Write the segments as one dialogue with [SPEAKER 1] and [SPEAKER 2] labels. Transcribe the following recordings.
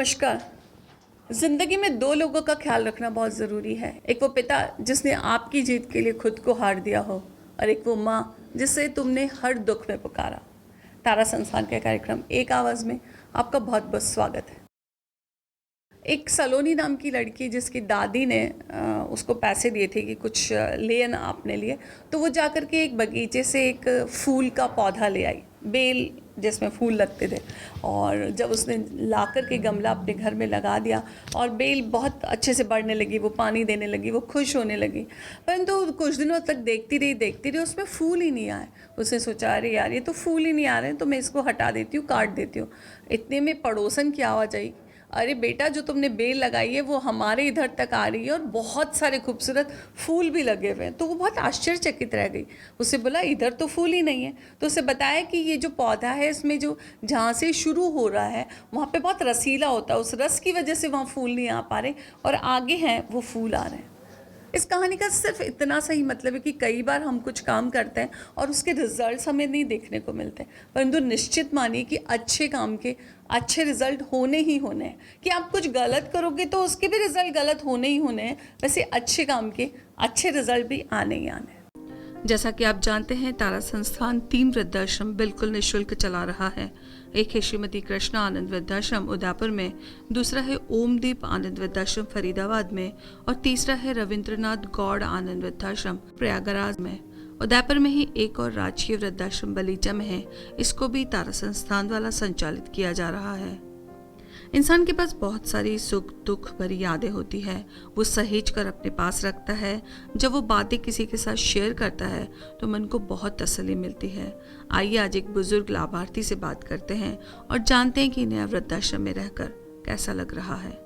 [SPEAKER 1] नमस्कार। ज़िंदगी में दो लोगों का ख्याल रखना बहुत ज़रूरी है। एक वो पिता जिसने आपकी जीत के लिए खुद को हार दिया हो, और एक वो माँ जिसे तुमने हर दुख में पुकारा। तारा संस्थान का कार्यक्रम एक आवाज़ में आपका बहुत बहुत स्वागत है। एक सलोनी नाम की लड़की जिसकी दादी ने उसको पैसे दिए थे कि कुछ ले आना अपने लिए, तो वो जा कर के एक बगीचे से एक फूल का पौधा ले आई, बेल जिसमें फूल लगते थे। और जब उसने ला कर के गमला अपने घर में लगा दिया और बेल बहुत अच्छे से बढ़ने लगी, वो पानी देने लगी, वो खुश होने लगी। परंतु कुछ दिनों तक देखती रही, उसमें फूल ही नहीं आए। उसने सोचा, अरे यार, ये तो फूल ही नहीं आ रहे हैं, तो मैं इसको हटा देती हूँ, काट देती हूँ। इतने में पड़ोसन की आवाज़ आई, अरे बेटा, जो तुमने बेल लगाई है वो हमारे इधर तक आ रही है और बहुत सारे खूबसूरत फूल भी लगे हुए हैं। तो वो बहुत आश्चर्यचकित रह गई। उससे बोला, इधर तो फूल ही नहीं है। तो उसे बताया कि ये जो पौधा है, इसमें जो जहाँ से शुरू हो रहा है वहाँ पे बहुत रसीला होता है, उस रस की वजह से वहाँ फूल नहीं आ पा रहे, और आगे हैं वो फूल आ रहे हैं। इस कहानी का सिर्फ इतना सा ही मतलब है कि कई बार हम कुछ काम करते हैं और उसके रिजल्ट्स हमें नहीं देखने को मिलते, परंतु निश्चित मानिए कि अच्छे काम के अच्छे रिजल्ट होने ही होने हैं। कि आप कुछ गलत करोगे तो उसके भी रिजल्ट गलत होने ही होने हैं, वैसे अच्छे काम के अच्छे रिजल्ट भी आने ही आने हैं। जैसा कि आप जानते हैं, तारा संस्थान 3 वृद्धाश्रम बिल्कुल निःशुल्क चला रहा है। एक है श्रीमती कृष्णा आनंद वृद्धाश्रम उदयपुर में, दूसरा है ओमदीप आनंद वृद्धाश्रम फरीदाबाद में, और तीसरा है रविंद्रनाथ गौड़ आनंद वृद्धाश्रम प्रयागराज में। उदयपुर में ही एक और राजकीय वृद्धाश्रम बलीचा में है। इसको भी तारा संस्थान द्वारा संचालित किया जा रहा है। इंसान के पास बहुत सारी सुख दुख भरी यादें होती है, वो सहेज कर अपने पास रखता है। जब वो बातें किसी के साथ शेयर करता है तो मन को बहुत तसल्ली मिलती है। आइए आज एक बुजुर्ग लाभार्थी से बात करते हैं और जानते हैं कि नया वृद्धाश्रम में रहकर कैसा लग रहा है।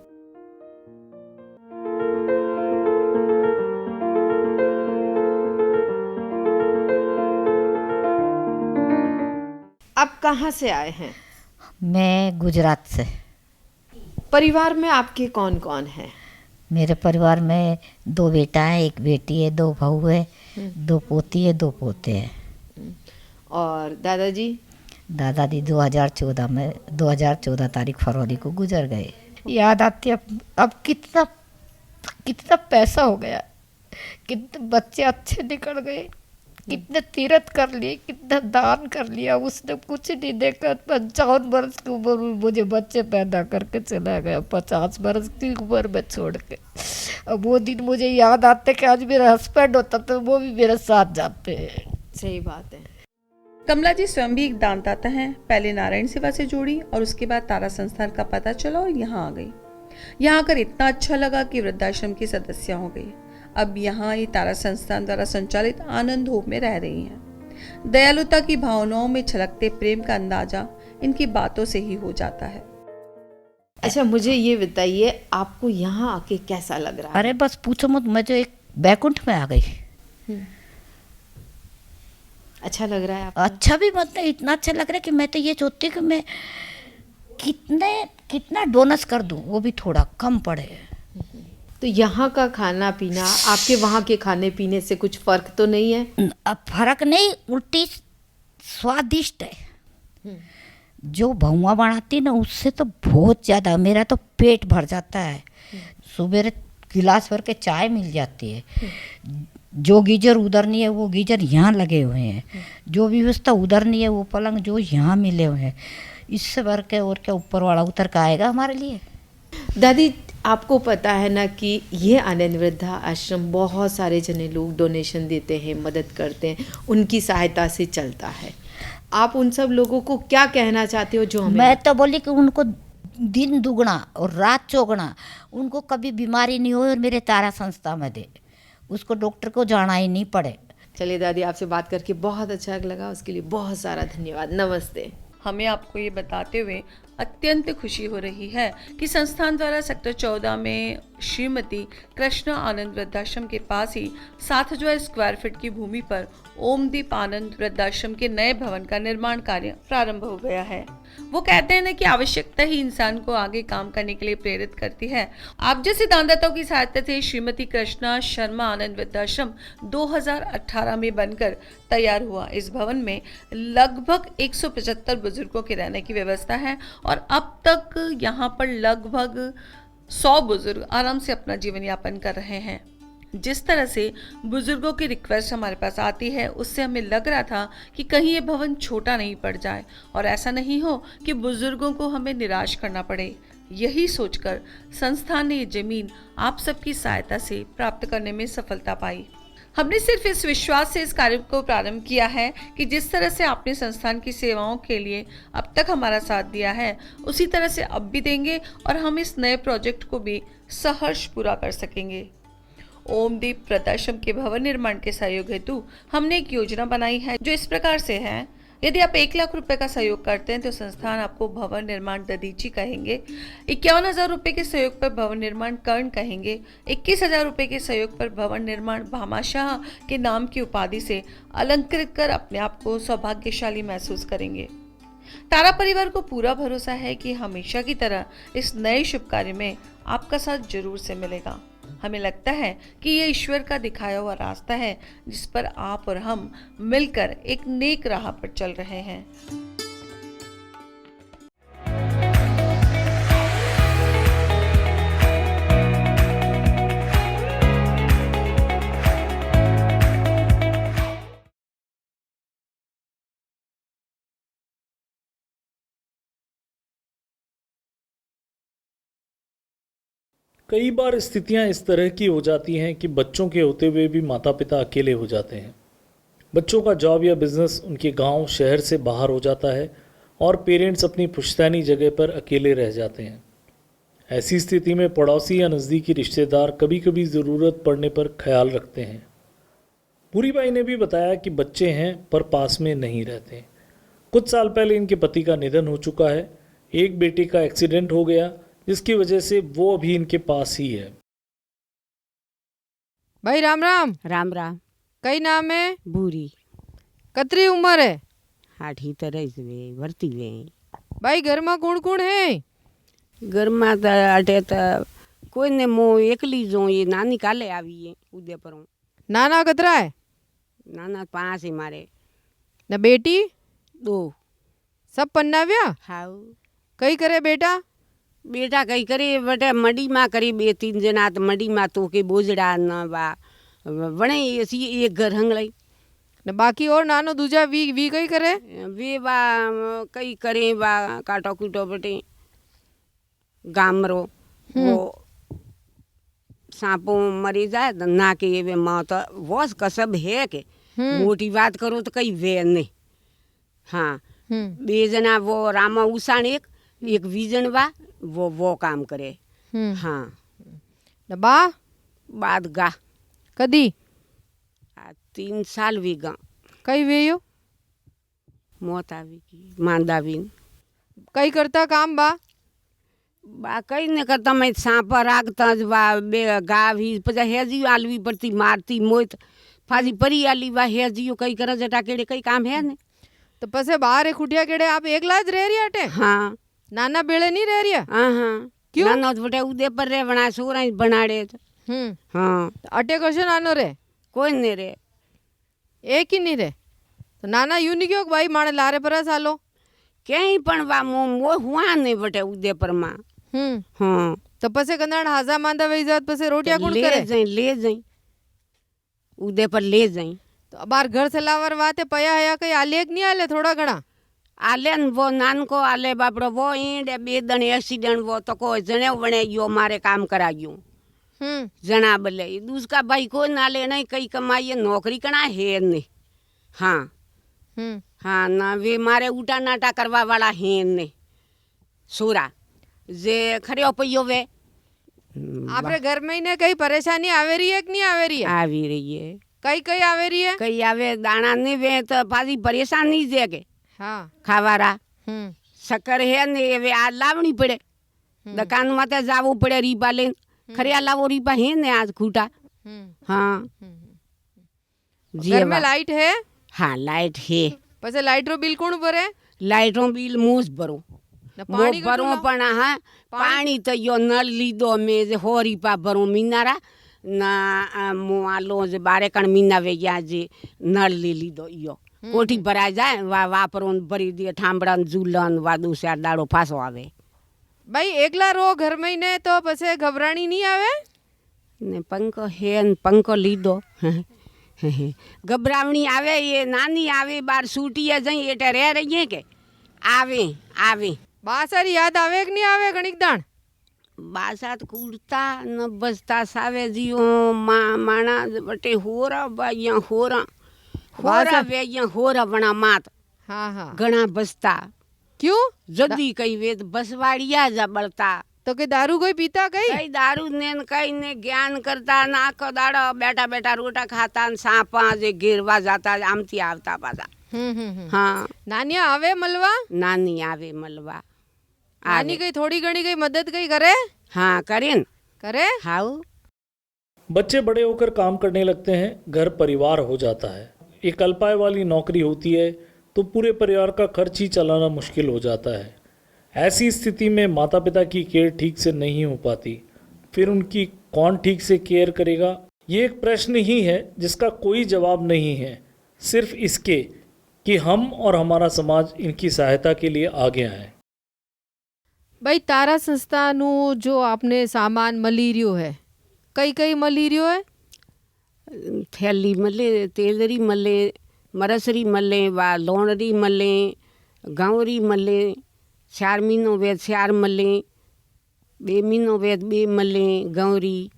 [SPEAKER 2] आप कहाँ से आए हैं?
[SPEAKER 3] मैं गुजरात से।
[SPEAKER 2] परिवार में आपके कौन कौन है?
[SPEAKER 3] मेरे परिवार में 2 बेटा है, 1 बेटी है, 2 बहू है, 2 पोती है, 2 पोते हैं।
[SPEAKER 2] और दादाजी?
[SPEAKER 3] दादाजी 2014 तारीख फरवरी को गुजर गए। याद आती है अब कितना कितना पैसा हो गया, कितने बच्चे अच्छे निकल गए, कितने तीर्थ कर लिए, कितना दान कर लिया। उसने कुछ नहीं देखा। 55 वर्ष की उम्र में मुझे बच्चे पैदा करके चला गया, 50 वर्ष की उम्र में छोड़ के। अब वो दिन मुझे याद आते कि आज मेरा हस्बैंड होता तो वो भी मेरे साथ जाते हैं।
[SPEAKER 2] सही बात है।
[SPEAKER 1] कमला जी स्वयं भी एक दानदाता हैं। पहले नारायण सेवा से जुड़ी और उसके बाद तारा संस्थान का पता चला और यहाँ आ गई। यहाँ आकर इतना अच्छा लगा कि वृद्धाश्रम की सदस्य हो गई। अब यहाँ ये तारा संस्थान द्वारा संचालित आनंद होम में रह रही हैं। दयालुता की भावनाओं में छलकते प्रेम का अंदाजा इनकी बातों से ही हो जाता है।
[SPEAKER 2] अच्छा, मुझे ये बताइए, आपको यहाँ आके कैसा लग रहा है?
[SPEAKER 3] अरे बस पूछो मत, मैं जो एक बैकुंठ में आ गई।
[SPEAKER 2] अच्छा लग रहा है आपको?
[SPEAKER 3] अच्छा भी मतलब इतना अच्छा लग रहा है कि मैं तो ये सोचती हूँ कि मैं कितना डोनस कर दूँ, वो भी थोड़ा कम पड़े।
[SPEAKER 2] तो यहाँ का खाना पीना आपके वहाँ के खाने पीने से कुछ फर्क तो नहीं है?
[SPEAKER 3] अब फर्क नहीं, उल्टी स्वादिष्ट है। जो भौवा बनाती ना उससे तो बहुत ज़्यादा मेरा तो पेट भर जाता है। सुबह गिलास भर के चाय मिल जाती है। जो गीजर उधर नहीं है वो गीजर यहाँ लगे हुए हैं। जो व्यवस्था उधर नहीं है वो पलंग जो यहाँ मिले हुए हैं। इससे भर के और क्या ऊपर वाला उतर का आएगा हमारे लिए।
[SPEAKER 2] दादी, आपको पता है ना कि ये आनंद वृद्धा आश्रम बहुत सारे जने लोग डोनेशन देते हैं, मदद करते हैं, उनकी सहायता से चलता है। आप उन सब लोगों को क्या कहना चाहते हो जो हमें?
[SPEAKER 3] मैं तो बोली कि उनको दिन दुगना और रात चौगना, उनको कभी बीमारी नहीं हो और मेरे तारा संस्था में दे, उसको डॉक्टर को जाना ही नहीं पड़े।
[SPEAKER 2] चलिए दादी, आपसे बात करके बहुत अच्छा लगा, उसके लिए बहुत सारा धन्यवाद। नमस्ते।
[SPEAKER 1] हमें आपको ये बताते हुए अत्यंत खुशी हो रही है कि संस्थान द्वारा सेक्टर 14 में श्रीमती कृष्णा आनंद वृद्धाश्रम के पास ही 7000 स्क्वायर फीट की भूमि पर ओमदीप आनंद वृद्धाश्रम के नए भवन का निर्माण कार्य प्रारंभ हो गया है। वो कहते हैं ना कि आवश्यकता ही इंसान को आगे काम करने के लिए प्रेरित करती है। आप जैसे दानदाताओं की सहायता से श्रीमती कृष्णा शर्मा आनंद वृद्धाश्रम 2018 में बनकर तैयार हुआ। इस भवन में लगभग 175 बुजुर्गों के रहने की व्यवस्था है और अब तक यहाँ पर लगभग 100 बुजुर्ग आराम से अपना जीवन यापन कर रहे हैं। जिस तरह से बुजुर्गों की रिक्वेस्ट हमारे पास आती है, उससे हमें लग रहा था कि कहीं ये भवन छोटा नहीं पड़ जाए और ऐसा नहीं हो कि बुजुर्गों को हमें निराश करना पड़े। यही सोचकर संस्थान ने ये जमीन आप सबकी सहायता से प्राप्त करने में सफलता पाई। हमने सिर्फ इस विश्वास से इस कार्य को प्रारंभ किया है कि जिस तरह से आपने संस्थान की सेवाओं के लिए अब तक हमारा साथ दिया है, उसी तरह से अब भी देंगे और हम इस नए प्रोजेक्ट को भी सहर्ष पूरा कर सकेंगे। ओमदीप वृद्धाश्रम के भवन निर्माण के सहयोग हेतु हमने एक योजना बनाई है जो इस प्रकार से है। यदि आप 1 लाख रुपए का सहयोग करते हैं तो संस्थान आपको भवन निर्माण दधीची कहेंगे, 51,000 रुपए के सहयोग पर भवन निर्माण कर्ण कहेंगे, 21,000 रुपए के सहयोग पर भवन निर्माण भामाशाह के नाम की उपाधि से अलंकृत कर अपने आप को सौभाग्यशाली महसूस करेंगे। तारा परिवार को पूरा भरोसा है कि हमेशा की तरह इस नए शुभ कार्य में आपका साथ जरूर से मिलेगा। हमें लगता है कि ये ईश्वर का दिखाया हुआ रास्ता है जिस पर आप और हम मिलकर एक नेक राह पर चल रहे हैं।
[SPEAKER 4] कई बार स्थितियां इस तरह की हो जाती हैं कि बच्चों के होते हुए भी माता पिता अकेले हो जाते हैं। बच्चों का जॉब या बिजनेस उनके गांव शहर से बाहर हो जाता है और पेरेंट्स अपनी पुश्तैनी जगह पर अकेले रह जाते हैं। ऐसी स्थिति में पड़ोसी या नज़दीकी रिश्तेदार कभी कभी ज़रूरत पड़ने पर ख्याल रखते हैं। पूरी बाई ने भी बताया कि बच्चे हैं पर पास में नहीं रहते। कुछ साल पहले इनके पति का निधन हो चुका है। एक बेटे का एक्सीडेंट हो गया जिसकी वजह से वो अभी इनके पास ही है।
[SPEAKER 5] भाई राम राम।
[SPEAKER 6] राम राम।
[SPEAKER 5] कई नाम है?
[SPEAKER 6] बूरी।
[SPEAKER 5] कतरी उम्र है?
[SPEAKER 6] 8 तरह वे भरती वे।
[SPEAKER 5] भाई घर में कौन कौन है?
[SPEAKER 6] घर में तो अटे तो कोई ने मो एकली जो ये नानी काले आई है उदयपुर।
[SPEAKER 5] नाना कतरा है?
[SPEAKER 6] नाना 5 है मारे।
[SPEAKER 5] न बेटी?
[SPEAKER 6] 2।
[SPEAKER 5] सब पन्नाव्या?
[SPEAKER 6] हाँ।
[SPEAKER 5] कई करे बेटा?
[SPEAKER 6] बेटा कई करे बटे मडी माँ करी 2-3 जना तो मडी माँ तो के बोझड़ा न बा बने ऐसी एक घर हंगलाई
[SPEAKER 5] न बाकी और नानो दूजा वी कई करे?
[SPEAKER 6] वे बा कई करे बा काटो कूटो बटे गामरो वो सांपों मरी जाए तो ना के वे माँ तो वॉस कसब है के मोटी बात करो तो कई वे नहीं। हाँ 2 जना वो रामा उषाण एक विजन बा वो काम करे। हाँ
[SPEAKER 5] न
[SPEAKER 6] बाद गा
[SPEAKER 5] कदी
[SPEAKER 6] 3 साल भी गा
[SPEAKER 5] कई वेयो
[SPEAKER 6] मौत आवी की मांदा भी
[SPEAKER 5] कई करता काम बा
[SPEAKER 6] कई ने करता मैं सांपा रागता बा बे गा भी पजा हेजी आलवी पड़ती मारती मोत फाजी परी आली बा हेजी कई कर जटा केड़े कई काम है ने
[SPEAKER 5] तो पसे बाहर एक खुटिया केड़े आप एकला ज रह रिया अटे?
[SPEAKER 6] हाँ
[SPEAKER 5] नाना बेड़े नहीं रह रिया?
[SPEAKER 6] हाँ
[SPEAKER 5] क्यों?
[SPEAKER 6] नाना तो बटे उदय पर रे बना सोरा बनाड़े। हाँ
[SPEAKER 5] अटे कशो नानो रे?
[SPEAKER 6] कोई नहीं रे
[SPEAKER 5] एक ही नहीं रे तो नाना यूं नहीं क्यों भाई माने लारे पर सालो
[SPEAKER 6] कहीं पण बा मो हुआ नहीं बटे उदय पर माँ। हाँ
[SPEAKER 5] तो पसे कंदाण हाजा मांदा वही जात पसे रोटियां कौन करे?
[SPEAKER 6] ले जाई उदय पर ले जाई
[SPEAKER 5] तो बार घर से लावर वाते पया है या कहीं आलेक नहीं आले थोड़ा घना
[SPEAKER 6] आले वो नान को आले बापड़ो वो ईंड 2 दण एक्सीडेंट वो तो को जने बने यो मारे काम करा गयो जना बले दूसका भाई को नाले नहीं कई कमाई नौकरी कना है नहीं। हाँ हाँ ना वे मारे उठा नाटा करवा वाला है नहीं सोरा जे खड़े पयो वे
[SPEAKER 5] आपरे घर में ने कई परेशानी आवे रही है कि नहीं आवे रही है?
[SPEAKER 6] आवी रही है
[SPEAKER 5] कई कई आवे रही है?
[SPEAKER 6] कई आवे दाना नहीं वे तो पाजी परेशान नहीं देगे।
[SPEAKER 5] हाँ
[SPEAKER 6] खावारा शक्कर है ने वे आज लावनी पड़े दुकान में जावो पड़े रीपा ले खरिया लावो रीपा है ने आज खूटा। हाँ
[SPEAKER 5] घर में लाइट है?
[SPEAKER 6] हाँ लाइट है।
[SPEAKER 5] पसे लाइट रो बिल कौन भरे?
[SPEAKER 6] लाइटों बिल मुझ भरो
[SPEAKER 5] पानी
[SPEAKER 6] भरो पण हाँ पानी तो यो नल लीदो में हो रीपा भरो मीनारा ना मुआलो जे 12 कण मीना वे या जे नल ले लीदो यो कोठी भराई जाए वापरून भरी दिए ठामड़ा झूलन वा दूसरा दाड़ो पासो आवे
[SPEAKER 5] भाई एकला रो घर में ने तो पछे घबराणी नहीं आवे
[SPEAKER 6] ने पंखो है न पंखो लीधो घबरावणी आवे ये नानी आवे बार सूटिया जई एटे रह रही है के आवे आवे
[SPEAKER 5] बासरी याद आवे कि नहीं आवे गणिक दान
[SPEAKER 6] बासात कूड़ता न बसता सावे जियो माणा बटे होरा बाया होरा होरा वेया होरा बना मात
[SPEAKER 5] हाँ हाँ
[SPEAKER 6] घना बसता
[SPEAKER 5] क्यों
[SPEAKER 6] जदी कई वेद बसवाड़िया जा बलता
[SPEAKER 5] तो के दारू कोई पीता कई
[SPEAKER 6] कई दारू ने कई ने ज्ञान करता नाको दाड़ो बैठा बैठा रोटा खाता न सांपा जे गिरवा जाता आमती आवता पाता हाँ
[SPEAKER 5] नानिया आवे मलवा
[SPEAKER 6] नानी आवे मलवा
[SPEAKER 5] नानी कई थोड़ी घणी कई मदद कई करे
[SPEAKER 6] हाँ करेन
[SPEAKER 5] करे
[SPEAKER 6] हाउ
[SPEAKER 4] बच्चे बड़े होकर काम करने लगते हैं, घर परिवार हो जाता है। एक अल्पाय वाली नौकरी होती है तो पूरे परिवार का खर्च ही चलाना मुश्किल हो जाता है। ऐसी स्थिति में माता पिता की केयर ठीक से नहीं हो पाती, फिर उनकी कौन ठीक से केयर करेगा? ये एक प्रश्न ही है जिसका कोई जवाब नहीं है, सिर्फ इसके कि हम और हमारा समाज इनकी सहायता के लिए आगे आए।
[SPEAKER 5] भाई तारा संस्थानु जो आपने सामान मली रियो है कई कई मली रियो है
[SPEAKER 6] थैली मले तेलरी मले मरसरी मले वा लोणरी मले गांवरी मले 4 महीनो वेद 4 मले 2 महीनो वेद 2 मले गांवरी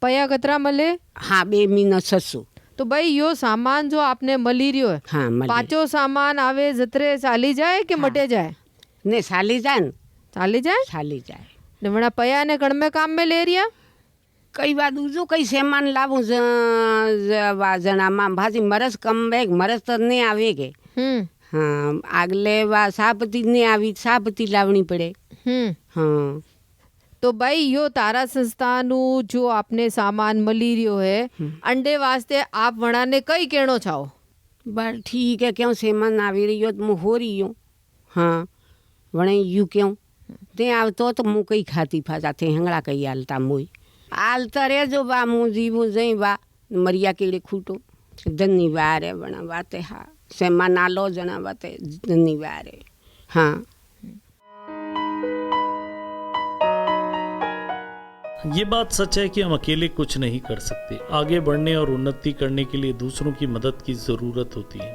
[SPEAKER 5] पया कतरा मले
[SPEAKER 6] हाँ 2 महीनो 600
[SPEAKER 5] तो भाई यो सामान जो आपने मली रियो है
[SPEAKER 6] हाँ मले
[SPEAKER 5] पांचों सामान आवे जतरे चाली जाए कि मटे जाए
[SPEAKER 6] ने साली जाए न
[SPEAKER 5] चाली जाए
[SPEAKER 6] साली जाए
[SPEAKER 5] ने वणा पया ने कण में काम में ले रिया
[SPEAKER 6] कई बार दूजो कई सामान लावू वा जना मां भाजी मरस कम वेग मरस तो नहीं आवेगे हाँ आगले वा सापति ने आवी सापति लावनी पड़े हाँ
[SPEAKER 5] तो भाई यो तारा संस्थानु जो आपने सामान मली रियो है अंडे वास्ते आप वणा ने कई कहणो चाहो
[SPEAKER 6] बस ठीक है क्यों सामान आवी रही हो तो मुँह हो रही हो हाँ वणे यू क्यों ते आवतो तो मुँह कई खाती फाजा थे हंगड़ा कई आलता मुई आलता रे जो बा मुँह जीवो जई बा मरिया केड़े खूटो धनी वारे बना बाते हाँ सेमा नालो जना बाते धनी वारे हाँ
[SPEAKER 4] ये बात सच है कि हम अकेले कुछ नहीं कर सकते। आगे बढ़ने और उन्नति करने के लिए दूसरों की मदद की ज़रूरत होती है।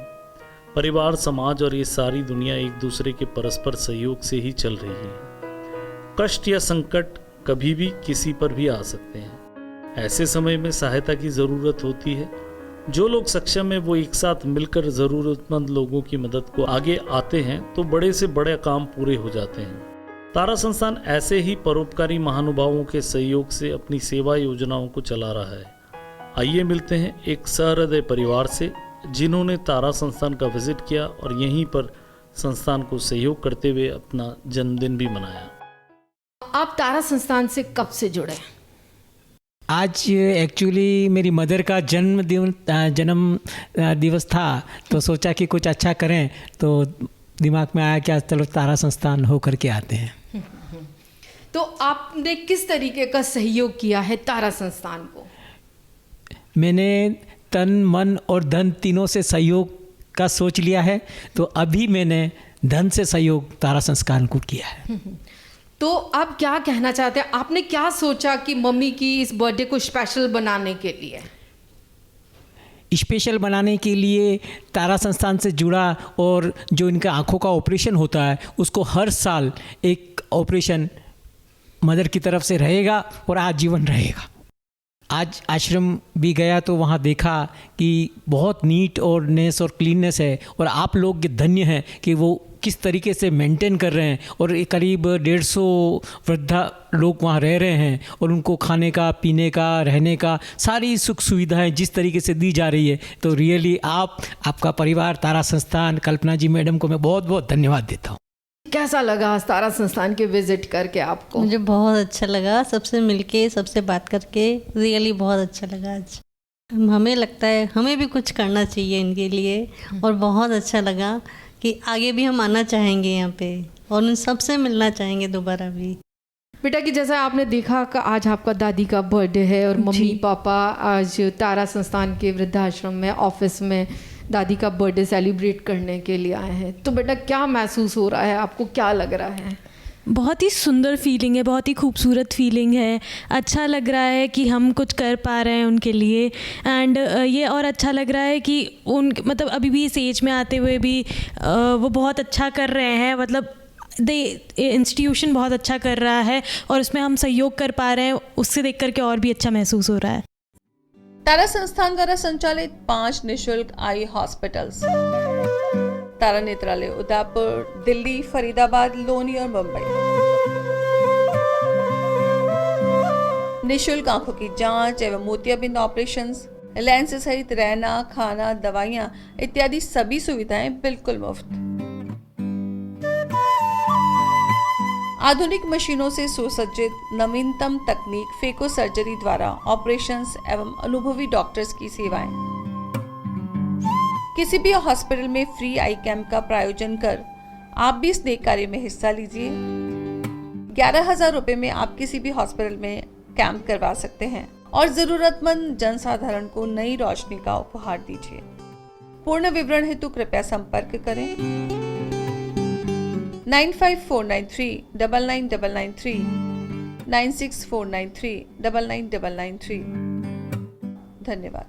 [SPEAKER 4] परिवार, समाज और ये सारी दुनिया एक दूसरे के परस्पर सहयोग से ही चल रही है। कष्ट या संकट कभी भी किसी पर भी आ सकते हैं। ऐसे समय में सहायता की ज़रूरत होती है। जो लोग सक्षम है वो एक साथ मिलकर ज़रूरतमंद लोगों की मदद को आगे आते हैं तो बड़े से बड़े काम पूरे हो जाते हैं। तारा संस्थान ऐसे ही परोपकारी महानुभावों के सहयोग से अपनी सेवा योजनाओं को चला रहा है। आइए मिलते हैं एक सहृदय परिवार से जिन्होंने तारा संस्थान का विजिट किया और यहीं पर संस्थान को सहयोग करते हुए अपना जन्मदिन भी मनाया।
[SPEAKER 2] आप तारा संस्थान से कब से जुड़े?
[SPEAKER 7] आज एक्चुअली मेरी मदर का जन्म दिवस था तो सोचा कि कुछ अच्छा करें, तो दिमाग में आया कि आज चलो तारा संस्थान हो करके आते हैं।
[SPEAKER 2] तो आपने किस तरीके का सहयोग किया है तारा संस्थान को?
[SPEAKER 7] मैंने तन मन और धन तीनों से सहयोग का सोच लिया है, तो अभी मैंने धन से सहयोग तारा संस्थान को किया है।
[SPEAKER 2] तो आप क्या कहना चाहते हैं? आपने क्या सोचा कि मम्मी की इस बर्थडे को स्पेशल बनाने के लिए?
[SPEAKER 7] स्पेशल बनाने के लिए तारा संस्थान से जुड़ा और जो इनका आँखों का ऑपरेशन होता है उसको हर साल एक ऑपरेशन मदर की तरफ से रहेगा और आजीवन रहेगा। आज आश्रम भी गया तो वहाँ देखा कि बहुत नीट और नेस और क्लीननेस है, और आप लोग धन्य हैं कि वो किस तरीके से मेंटेन कर रहे हैं। और करीब 150 वृद्धा लोग वहाँ रह रहे हैं और उनको खाने का, पीने का, रहने का सारी सुख सुविधाएं जिस तरीके से दी जा रही है, तो रियली आपका परिवार, तारा संस्थान, कल्पना जी मैडम को मैं बहुत बहुत धन्यवाद देता हूँ।
[SPEAKER 2] कैसा लगा तारा संस्थान के विजिट करके आपको?
[SPEAKER 8] मुझे बहुत अच्छा लगा, सबसे मिलके, सबसे बात करके रियली बहुत अच्छा लगा। आज हमें लगता है हमें भी कुछ करना चाहिए इनके लिए, और बहुत अच्छा लगा कि आगे भी हम आना चाहेंगे यहाँ पे और उन सबसे मिलना चाहेंगे दोबारा भी।
[SPEAKER 2] बेटा कि जैसा आपने देखा कि आज आपका दादी का बर्थडे है और मम्मी पापा आज तारा संस्थान के वृद्धाश्रम में ऑफिस में दादी का बर्थडे सेलिब्रेट करने के लिए आए हैं। तो बेटा क्या महसूस हो रहा है, आपको क्या लग रहा है?
[SPEAKER 9] बहुत ही सुंदर फीलिंग है, बहुत ही खूबसूरत फीलिंग है। अच्छा लग रहा है कि हम कुछ कर पा रहे हैं उनके लिए। एंड ये और अच्छा लग रहा है कि उन मतलब अभी भी इस एज में आते हुए भी वो बहुत अच्छा कर रहे हैं। मतलब इंस्टीट्यूशन बहुत अच्छा कर रहा है और उसमें हम सहयोग कर पा रहे हैं, उससे देख करके और भी अच्छा महसूस हो रहा है।
[SPEAKER 1] तारा संस्थान द्वारा संचालित 5 निःशुल्क आई हॉस्पिटल्स तारा नेत्रालय उदयपुर, दिल्ली, फरीदाबाद, लोनी और मुंबई। निःशुल्क आंखों की जांच एवं मोतियाबिंद ऑपरेशंस, लेंस सहित रहना, खाना, दवाइयां इत्यादि सभी सुविधाएं बिल्कुल मुफ्त। आधुनिक मशीनों से सुसज्जित नवीनतम तकनीक फेको सर्जरी द्वारा ऑपरेशंस एवं अनुभवी डॉक्टर्स की सेवाएं। किसी भी हॉस्पिटल में फ्री आई कैंप का प्रायोजन कर आप भी इस नेक कार्य में हिस्सा लीजिए। 11,000 रुपए में आप किसी भी हॉस्पिटल में कैंप करवा सकते हैं और जरूरतमंद जनसाधारण को नई रोशनी का उपहार दीजिए। पूर्ण विवरण हेतु कृपया संपर्क करें 9549399993 9649399993। धन्यवाद।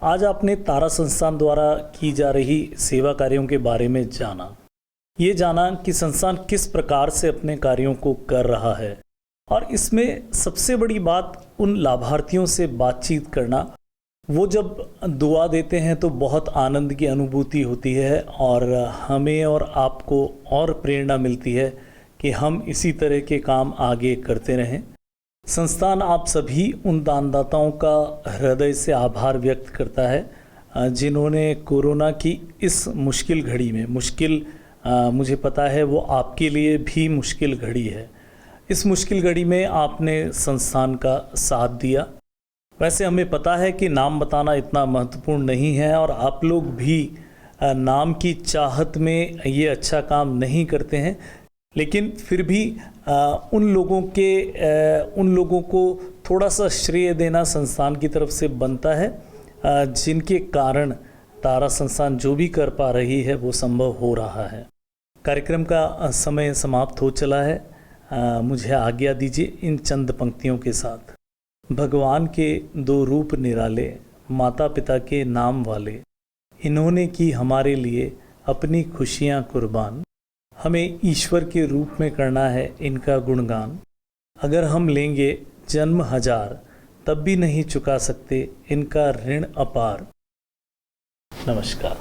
[SPEAKER 4] आज आपने तारा संस्थान द्वारा की जा रही सेवा कार्यों के बारे में जाना। ये जाना कि संस्थान किस प्रकार से अपने कार्यों को कर रहा है और इसमें सबसे बड़ी बात उन लाभार्थियों से बातचीत करना। वो जब दुआ देते हैं तो बहुत आनंद की अनुभूति होती है और हमें और आपको और प्रेरणा मिलती है कि हम इसी तरह के काम आगे करते रहें। संस्थान आप सभी उन दानदाताओं का हृदय से आभार व्यक्त करता है जिन्होंने कोरोना की इस मुश्किल घड़ी में, मुझे पता है वो आपके लिए भी मुश्किल घड़ी है, इस मुश्किल घड़ी में आपने संस्थान का साथ दिया। वैसे हमें पता है कि नाम बताना इतना महत्वपूर्ण नहीं है और आप लोग भी नाम की चाहत में ये अच्छा काम नहीं करते हैं, लेकिन फिर भी उन लोगों को थोड़ा सा श्रेय देना संस्थान की तरफ से बनता है जिनके कारण तारा संस्थान जो भी कर पा रही है वो संभव हो रहा है। कार्यक्रम का समय समाप्त हो चला है। मुझे आज्ञा दीजिए इन चंद पंक्तियों के साथ। भगवान के 2 रूप निराले, माता पिता के नाम वाले, इन्होंने की हमारे लिए अपनी खुशियाँ कुर्बान। हमें ईश्वर के रूप में करना है इनका गुणगान। अगर हम लेंगे जन्म 1000 तब भी नहीं चुका सकते इनका ऋण अपार। नमस्कार।